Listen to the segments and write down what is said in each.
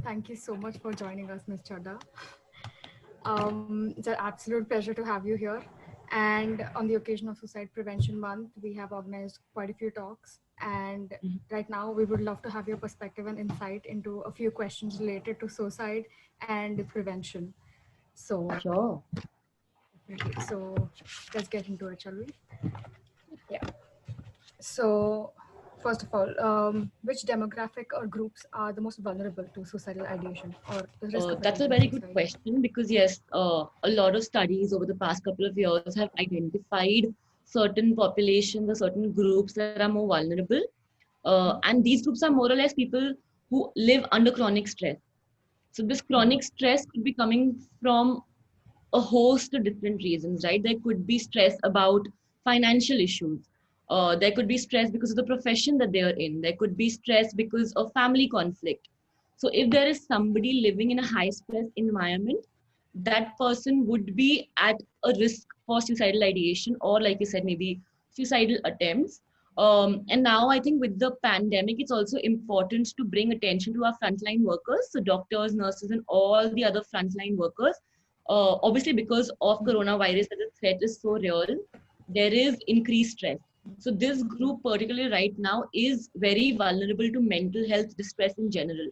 Thank you so much for joining us, Ms. Chadda. It's an absolute pleasure to have you here. And on the occasion of Suicide Prevention Month, we have organized quite a few talks. And Mhm. right now, we would love to have your perspective and insight into a few questions related to suicide and prevention. So, Sure. so let's get into it, shall we? Yeah. So, first of all, which demographic or groups are the most vulnerable to suicidal ideation or the risk of That's a attempting very good suicide? question because, yes, a lot of studies over the past couple of years have identified certain populations or certain groups that are more vulnerable. And these groups are more or less people who live under chronic stress. So, this chronic stress could be coming from a host of different reasons, right? There could be stress about financial issues. There could be stress because of the profession that they are in. There could be stress because of family conflict. So if there is somebody living in a high stress environment, that person would be at a risk for suicidal ideation or, like you said, maybe suicidal attempts. And now I think with the pandemic, it's also important to bring attention to our frontline workers, so doctors, nurses, and all the other frontline workers. Obviously, because of coronavirus, that the threat is so real, there is increased stress. So this group, particularly right now, is very vulnerable to mental health distress in general.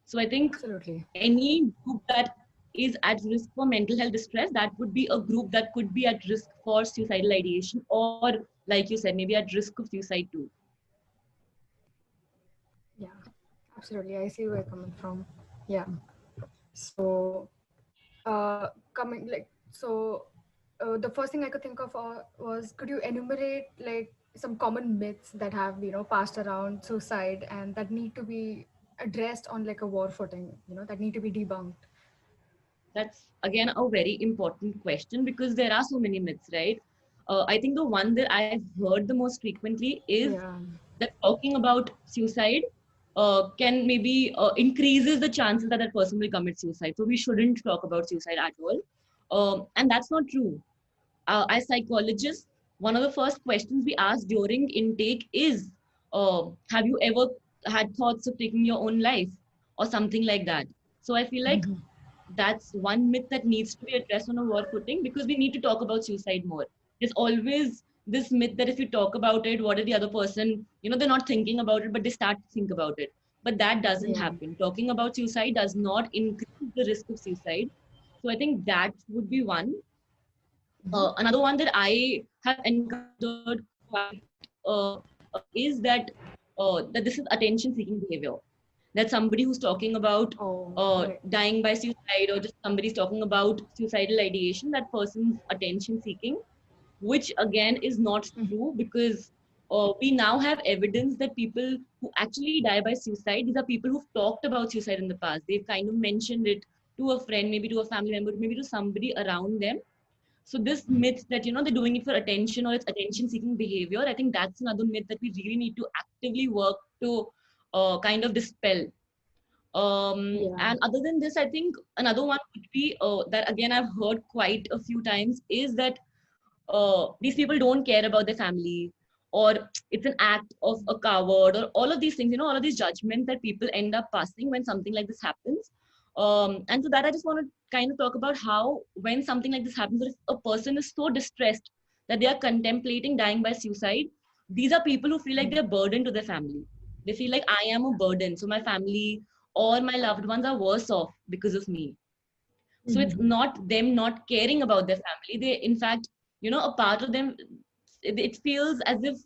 So I think Absolutely. any group that is at risk for mental health distress, that would be a group that could be at risk for suicidal ideation, or like you said, maybe at risk of suicide too. Yeah, absolutely. I see where you're coming from. Yeah. So, coming like so, the first thing I could think of was could you enumerate like some common myths that have passed around suicide and that need to be addressed on like a war footing, that need to be debunked. That's again a very important question because there are so many myths, right? I think the one that I've heard the most frequently is Yeah. that talking about suicide can maybe increases the chances that that person will commit suicide. So we shouldn't talk about suicide at all. And that's not true. As psychologists, one of the first questions we ask during intake is, have you ever had thoughts of taking your own life or something like that? So I feel like that's one myth that needs to be addressed on a war footing because we need to talk about suicide more. There's always this myth that if you talk about it, what if the other person, they're not thinking about it, but they start to think about it. But that doesn't Yeah. happen. Talking about suicide does not increase the risk of suicide. So I think that would be one. Another one that I have encountered quite is that this is attention seeking behavior, that somebody who's talking about Oh, right. dying by suicide, or just somebody's talking about suicidal ideation, that person's attention seeking, which again is not true because we now have evidence that people who actually die by suicide, these are people who've talked about suicide in the past. They've kind of mentioned it to a friend, maybe to a family member, maybe to somebody around them. So this myth that they're doing it for attention or it's attention seeking behavior, I think that's another myth that we really need to actively work to kind of dispel. Yeah. And other than this, I think another one would be that again I've heard quite a few times is that these people don't care about their family, or it's an act of a coward, or all of these things, all of these judgments that people end up passing when something like this happens. And so that I just want to kind of talk about how when something like this happens, if a person is so distressed that they are contemplating dying by suicide, these are people who feel like they're burdened to their family. They feel like I am a burden, so my family or my loved ones are worse off because of me. So it's not them not caring about their family. They, in fact, a part of them, it feels as if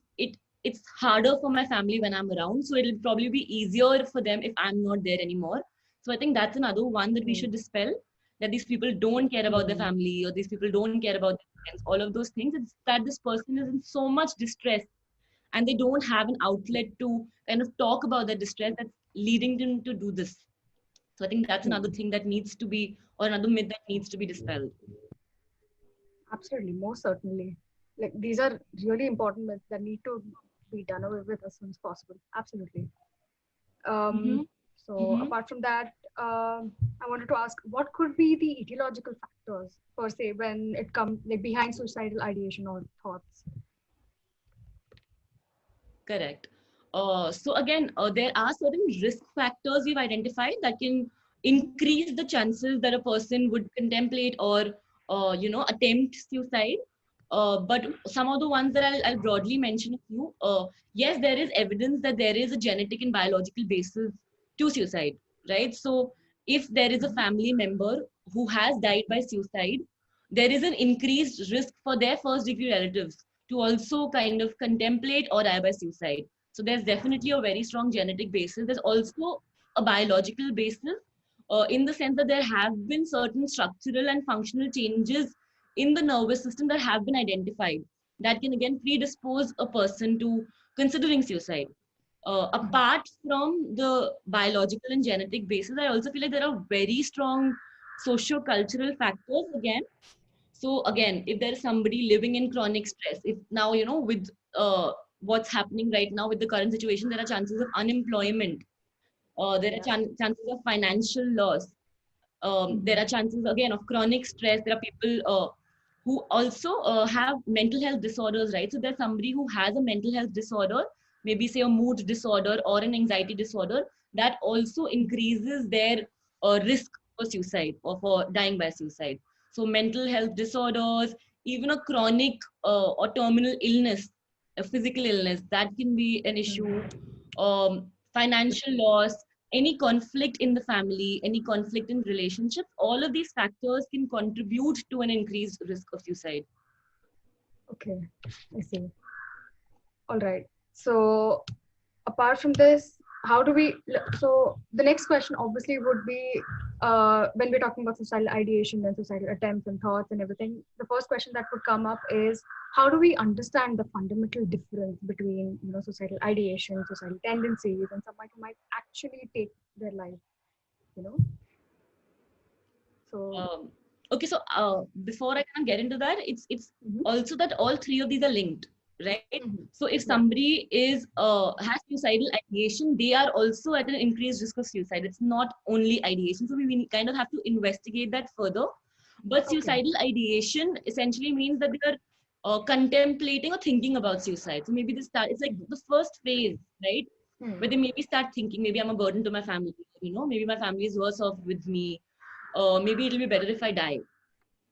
it's harder for my family when I'm around. So it'll probably be easier for them if I'm not there anymore. So I think that's another one that we should dispel, that these people don't care about their Yeah. family, or these people don't care about their friends, all of those things. It's that this person is in so much distress and they don't have an outlet to kind of talk about their distress that's leading them to do this. So I think that's Yeah. another thing that needs to be, or another myth that needs to be dispelled. Absolutely, most certainly. Like these are really important myths that need to be done away with as soon as possible. Absolutely. Mm-hmm. Um, so Mm-hmm. apart from that, I wanted to ask, what could be the etiological factors per se when it comes like behind suicidal ideation or thoughts? Correct. So again, there are certain risk factors we've identified that can increase the chances that a person would contemplate or attempt suicide. But some of the ones that I'll broadly mention a few. Yes, there is evidence that there is a genetic and biological basis to suicide, right? So if there is a family member who has died by suicide, there is an increased risk for their first degree relatives to also kind of contemplate or die by suicide. So there's definitely a very strong genetic basis. There's also a biological basis, in the sense that there have been certain structural and functional changes in the nervous system that have been identified that can again predispose a person to considering suicide. Apart from the biological and genetic basis, I also feel like there are very strong socio-cultural factors again. So again, if there is somebody living in chronic stress, if now, with what's happening right now with the current situation, there are chances of unemployment, there are chances of financial loss, there are chances again of chronic stress. There are people who also have mental health disorders, right? So there's somebody who has a mental health disorder, maybe say a mood disorder or an anxiety disorder, that also increases their risk for suicide or for dying by suicide. So mental health disorders, even a chronic or terminal illness, a physical illness, that can be an issue. Financial loss, any conflict in the family, any conflict in relationships, all of these factors can contribute to an increased risk of suicide. Okay, I see. All right. So apart from this, how do we, so the next question obviously would be, when we're talking about suicidal ideation and suicidal attempts and thoughts and everything, the first question that would come up is, how do we understand the fundamental difference between, suicidal ideation, suicidal tendencies, and someone who might actually take their life, you know? So, Okay, so before I can get into that, it's mhm, also that all three of these are linked, right? mhm, So if yeah, somebody is has suicidal ideation, they are also at an increased risk of suicide. It's not only ideation, so we kind of have to investigate that further. But okay. suicidal ideation essentially means that they are contemplating or thinking about suicide. So maybe they start. It's like Mhm, the first phase, right? Where mhm, they maybe start thinking, maybe I'm a burden to my family. Maybe my family is worse off with me. Maybe it'll be better if I die.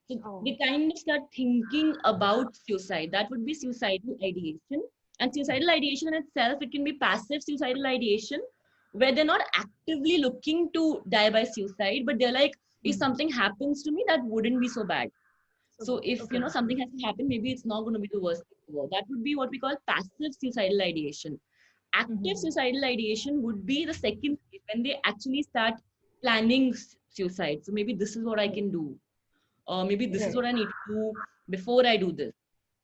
So oh, they kind of start thinking about suicide. That would be suicidal ideation. And suicidal ideation in itself, it can be passive suicidal ideation, where they're not actively looking to die by suicide, but they're like, if mhm, something happens to me, that wouldn't be so bad. so So bad. if Okay. something has to happen, maybe it's not going to be the worst thing in the world. That would be what we call passive suicidal ideation. Active Mhm, suicidal ideation would be the second phase when they actually start planning suicide. So maybe this is what I can do. Maybe this is right. what I need to do before I do this.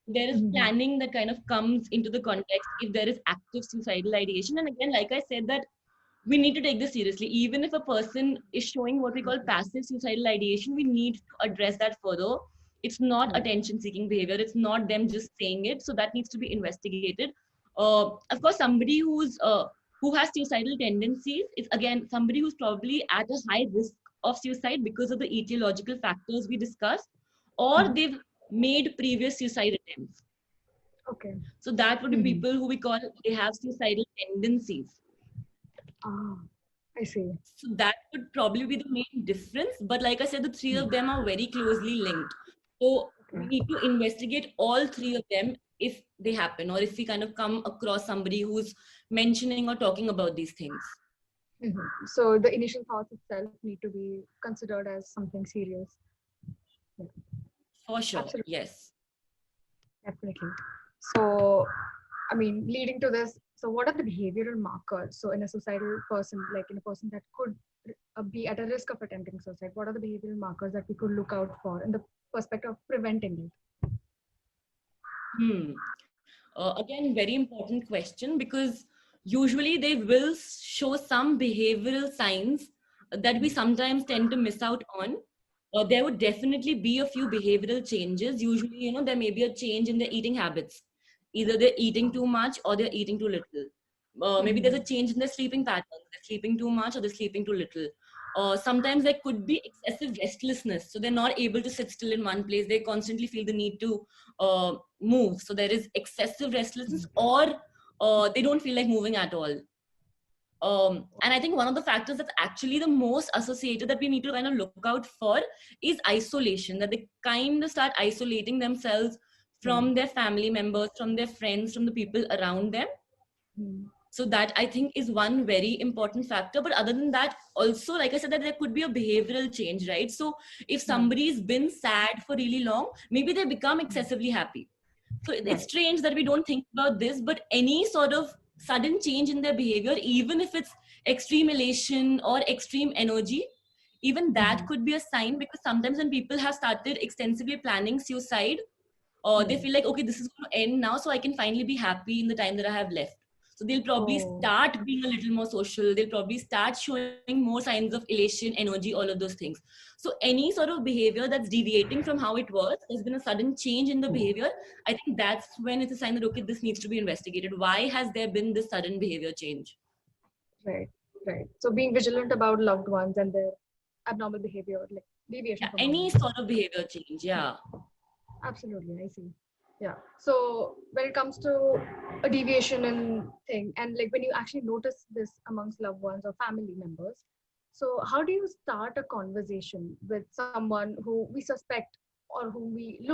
There is Mhm, planning that kind of comes into the context if there is active suicidal ideation. And again, like I said, that we need to take this seriously. Even if a person is showing what we call passive suicidal ideation, we need to address that further. It's not right. attention seeking behavior, it's not them just saying it. So that needs to be investigated. Of course, somebody who has suicidal tendencies is again somebody who's probably at a high risk of suicide because of the etiological factors we discussed, or Mhm, they've made previous suicide attempts. okay. So that would be Mhm. people who we call they have suicidal tendencies. Ah, I see. So that would probably be the main difference. But like I said, the three of Mhm, them are very closely linked. So we okay. need to investigate all three of them if they happen, or if we kind of come across somebody who's mentioning or talking about these things. Mhm. So the initial thoughts itself need to be considered as something serious. Yeah, For sure, absolutely, yes. definitely. So, I mean, leading to this, so what are the behavioral markers? So, in a suicidal person, like in a person that could be at a risk of attempting suicide, what are the behavioral markers that we could look out for in the perspective of preventing it? Hmm. Again, very important question, because usually they will show some behavioral signs that we sometimes tend to miss out on. There would definitely be a few behavioral changes. Usually, there may be a change in their eating habits. Either they're eating too much or they're eating too little. Maybe there's a Mhm. change in their sleeping patterns. They're sleeping too much or they're sleeping too little. Sometimes there could be excessive restlessness. So they're not able to sit still in one place. They constantly feel the need to move. So there is excessive restlessness, or they don't feel like moving at all. And I think one of the factors that's actually the most associated that we need to kind of look out for is isolation, that they kind of start isolating themselves from their family members, from their friends, from the people around them. So that I think is one very important factor. But other than that, also, like I said, that there could be a behavioral change, right? So if somebody's been sad for really long, maybe they become excessively happy. So it's strange that we don't think about this, but any sort of sudden change in their behavior, even if it's extreme elation or extreme energy, even that could be a sign, because sometimes when people have started extensively planning suicide, they feel like, okay, this is going to end now, so I can finally be happy in the time that I have left. So they'll probably start being a little more social. They'll probably start showing more signs of elation, energy, all of those things. So any sort of behavior that's deviating from how it was, there's been a sudden change in the behavior, I think that's when it's a sign that, okay, this needs to be investigated. Why has there been this sudden behavior change? Right. So being vigilant about loved ones and their abnormal behavior, like deviation from Any normal. sort of behavior change, Absolutely, I see. Yeah. So when it comes to a deviation in thing, and like when you actually notice this amongst loved ones or family members, so how do you start a conversation with someone who we suspect or who we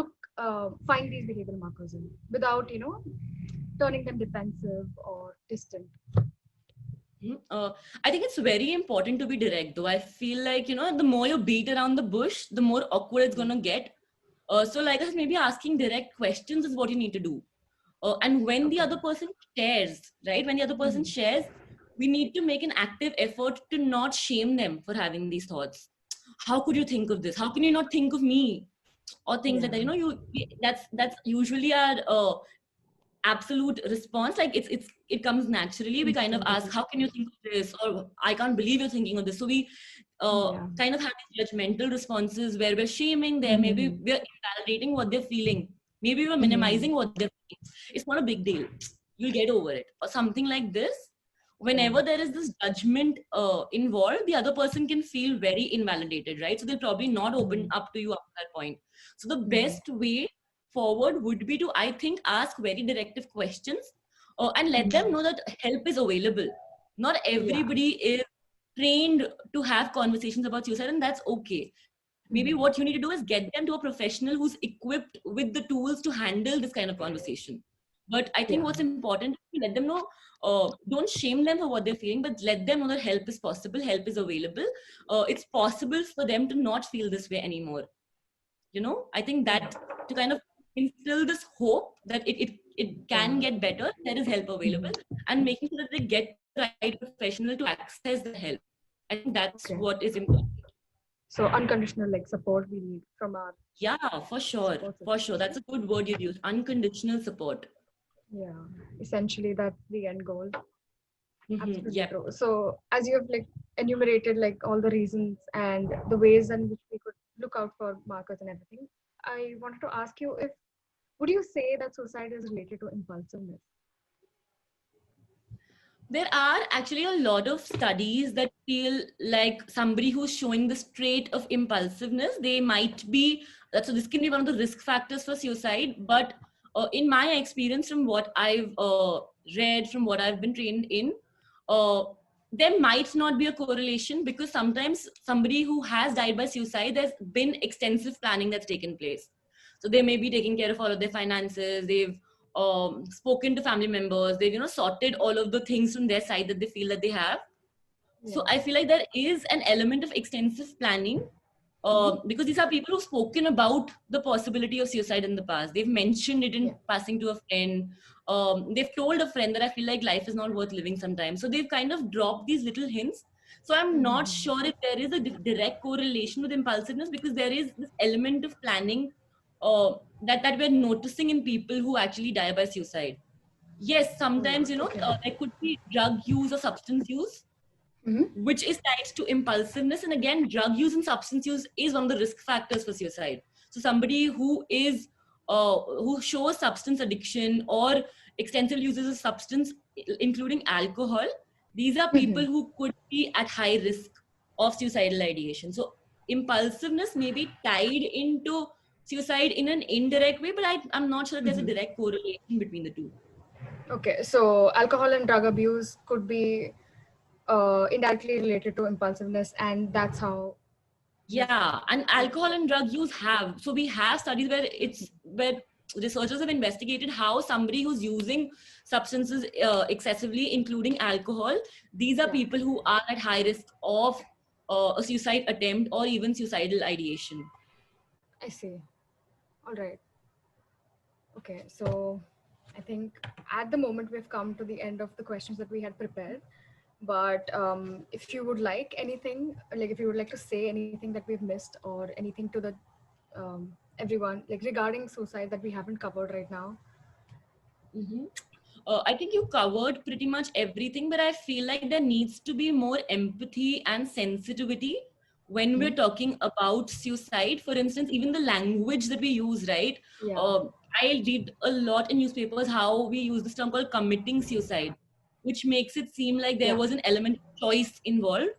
find these behavioral markers in, without turning them defensive or distant? I think it's very important to be direct, though. I feel like, the more you beat around the bush, the more awkward it's going to get. So like I said, maybe asking direct questions is what you need to do. And when the other person shares, right? When the other person shares, we need to make an active effort to not shame them for having these thoughts. How could you think of this? How can you not think of me? Or things like that. That's usually our absolute response. Like it comes naturally. We kind of ask, how can you think of this? Or I can't believe you're thinking of this. So we kind of have these judgmental responses where we're shaming them. Maybe we're invalidating what they're feeling. Maybe we're minimizing what they're feeling. It's not a big deal. You'll get over it. Or something like this. Whenever there is this judgment involved, the other person can feel very invalidated, right? So they'll probably not open up to you at that point. So the best way forward would be to, I think, ask very directive questions and let them know that help is available. Not everybody is trained to have conversations about suicide, and that's okay. Maybe what you need to do is get them to a professional who's equipped with the tools to handle this kind of conversation. But I think what's important is to let them know, don't shame them for what they're feeling, but let them know that help is possible, help is available. It's possible for them to not feel this way anymore. I think that to kind of instill this hope that it can get better, there is help available, and making sure that they get the right professional to access the help. I think that's what is important. So unconditional support we need from our for sure. That's a good word you use, unconditional support. Essentially that's the end goal. Absolutely true. So as you have enumerated all the reasons and the ways in which we could look out for markers and everything, I wanted to ask you, would you say that suicide is related to impulsiveness? There are actually a lot of studies that feel like somebody who's showing this trait of impulsiveness, they might be, so this can be one of the risk factors for suicide. But in my experience, from what I've read, from what I've been trained in, there might not be a correlation, because sometimes somebody who has died by suicide, there's been extensive planning that's taken place. So they may be taking care of all of their finances, they've spoken to family members, they've sorted all of the things from their side that they feel that they have. So I feel like there is an element of extensive planning, because these are people who've spoken about the possibility of suicide in the past. They've mentioned it in passing to a friend. They've told a friend that I feel like life is not worth living sometimes. So they've kind of dropped these little hints. So I'm not sure if there is a direct correlation with impulsiveness, because there is this element of planning that we're noticing in people who actually die by suicide. Yes, sometimes, there could be drug use or substance use, which is tied to impulsiveness. And again, drug use and substance use is one of the risk factors for suicide. So somebody who shows substance addiction or extensive uses of substance, including alcohol, these are people who could be at high risk of suicidal ideation. So impulsiveness may be tied into suicide in an indirect way, but I'm not sure there's a direct correlation between the two. Okay, so alcohol and drug abuse could be indirectly related to impulsiveness, and that's how. Yeah, and alcohol and drug use have. So we have studies where researchers have investigated how somebody who's using substances excessively, including alcohol, these are Yeah, people who are at high risk of a suicide attempt or even suicidal ideation. I see. All right. Okay, so I think at the moment we've come to the end of the questions that we had prepared. But if you would like anything, like if you would like to say anything that we've missed or anything to the everyone, like regarding suicide that we haven't covered right now. Mhm. I think you covered pretty much everything, but I feel like there needs to be more empathy and sensitivity when we're Mhm. talking about suicide. For instance, even the language that we use, right? Yeah, Uh, I read a lot in newspapers how we use this term called committing suicide, which makes it seem like there yeah. was an element of choice involved.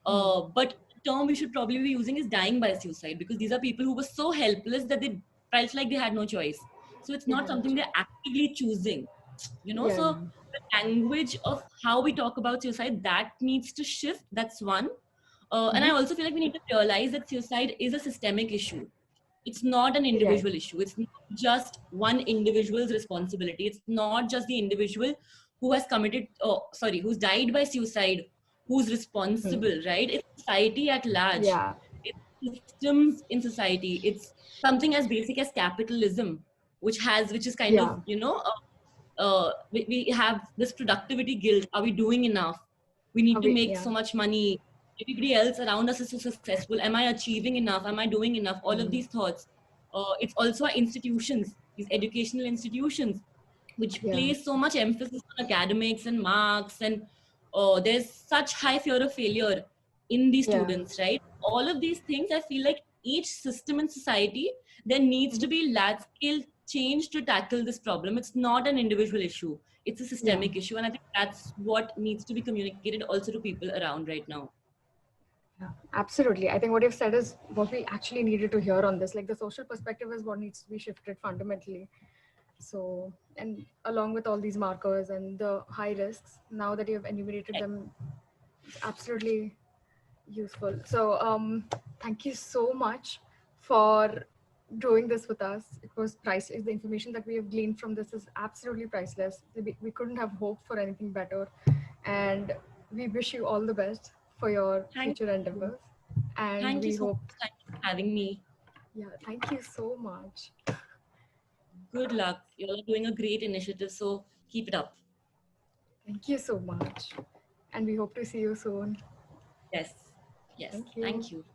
Hmm. But the term we should probably be using is dying by suicide, because these are people who were so helpless that they felt like they had no choice. So it's They not had no something they're choice. actively choosing, Yeah, so the language of how we talk about suicide, that needs to shift. That's one. And I hmm, also feel like we need to realize that suicide is a systemic issue. It's not an right. individual issue. It's not just one individual's responsibility. It's not just the individual who has who's died by suicide, who's Hmm. responsible, right? It's society at large. Yeah, It's systems in society. It's something as basic as capitalism, which is kind of, yeah. we have this productivity guilt. Are we doing enough? We need Are to we? make Yeah. so much money. Everybody else around us is so successful. Am I achieving enough? Am I doing enough? All of Hmm. these thoughts. It's also our institutions, these educational institutions, which Yeah, place so much emphasis on academics and marks, and there's such high fear of failure in these yeah. students, right? All of these things, I feel like each system in society, there needs to Hmm. be large scale change to tackle this problem. It's not an individual issue, it's a Yeah. systemic issue, and I think that's what needs to be communicated also to people around right now. Yeah, absolutely. I think what you've said is what we actually needed to hear on this. Like the social perspective is what needs to be shifted fundamentally. So, and along with all these markers and the high risks, now that you have enumerated them, it's absolutely useful. So, thank you so much for doing this with us. It was priceless. The information that we have gleaned from this is absolutely priceless. We couldn't have hoped for anything better. And we wish you all the best for your Thank future you. endeavors. And Thank you we so hope, much. Thank you for having me. yeah, thank you so much. Good luck. You're doing a great initiative, so keep it up. Thank you so much. And we hope to see you soon. Yes. Yes. Thank you. Thank you.